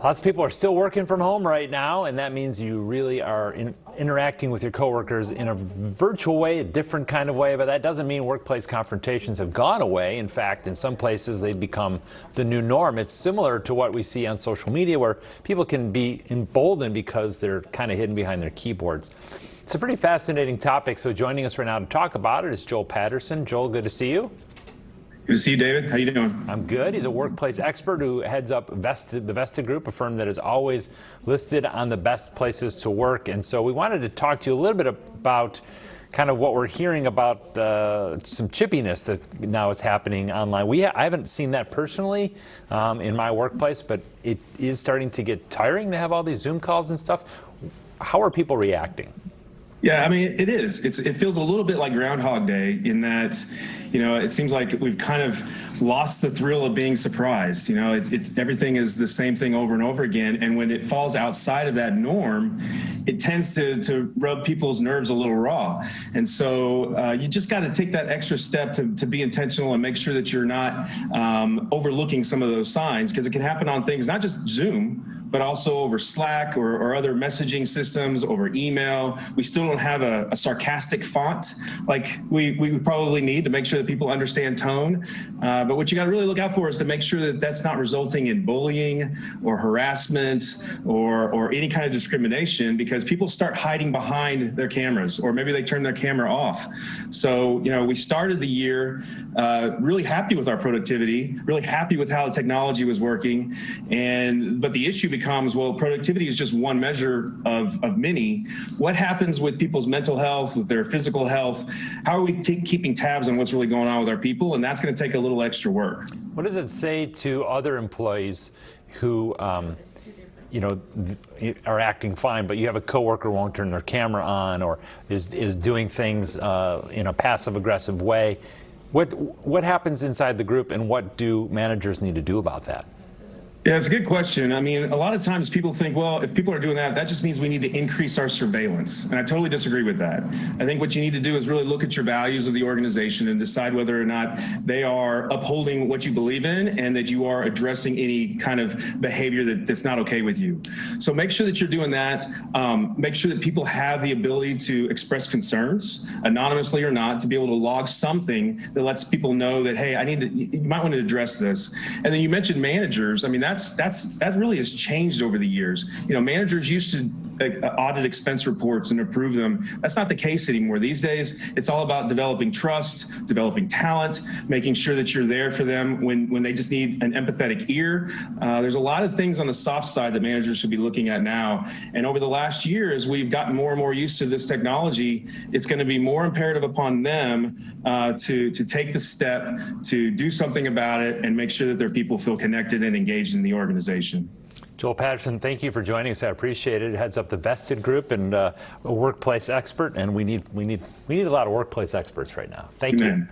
Lots of people are still working from home right now, and that means you really are interacting with your coworkers in a virtual way, a different kind of way, but that doesn't mean workplace confrontations have gone away. In fact, in some places they've become the new norm. It's similar to what we see on social media where people can be emboldened because they're kind of hidden behind their keyboards. It's a pretty fascinating topic, so joining us right now to talk about it is Joel Patterson. Joel, good to see you. Good to see you, David. How you doing? I'm good. He's a workplace expert who heads up the Vested Group, a firm that is always listed on the best places to work. And so we wanted to talk to you a little bit about kind of what we're hearing about some chippiness that now is happening online. I haven't seen that personally in my workplace, but it is starting to get tiring to have all these Zoom calls and stuff. How are people reacting? Yeah, I mean, it is. It feels a little bit like Groundhog Day in that, it seems like we've kind of lost the thrill of being surprised. It's everything is the same thing over and over again. And when it falls outside of that norm, it tends to rub people's nerves a little raw. And so you just got to take that extra step to be intentional and make sure that you're not overlooking some of those signs, because it can happen on things, not just Zoom, but also over Slack or other messaging systems, over email. We still don't have a sarcastic font like we probably need to make sure that people understand tone. But what you got to really look out for is to make sure that that's not resulting in bullying or harassment or any kind of discrimination, because people start hiding behind their cameras, or maybe they turn their camera off. So, we started the year really happy with our productivity, really happy with how the technology was working. But the issue becomes, well, productivity is just one measure of many. What happens with people's mental health, with their physical health? How are we keeping tabs on what's really going on with our people? And that's going to take a little extra work. What does it say to other employees who, are acting fine, but you have a coworker who won't turn their camera on or is doing things in a passive-aggressive way? What happens inside the group, and what do managers need to do about that? Yeah, it's a good question. I mean, a lot of times people think, well, if people are doing that, that just means we need to increase our surveillance. And I totally disagree with that. I think what you need to do is really look at your values of the organization and decide whether or not they are upholding what you believe in and that you are addressing any kind of behavior that's not okay with you. So make sure that you're doing that. Make sure that people have the ability to express concerns, anonymously or not, to be able to log something that lets people know that, hey, you might want to address this. And then you mentioned managers. I mean, that really has changed over the years. Managers used to audit expense reports and approve them. That's not the case anymore. These days, it's all about developing trust, developing talent, making sure that you're there for them when they just need an empathetic ear. There's a lot of things on the soft side that managers should be looking at now. And over the last year, as we've gotten more and more used to this technology, it's going to be more imperative upon them to take the step to do something about it and make sure that their people feel connected and engaged in the organization. Joel Patterson, thank you for joining us. I appreciate it. Heads up the Vested Group and a workplace expert, and we need a lot of workplace experts right now. Thank you.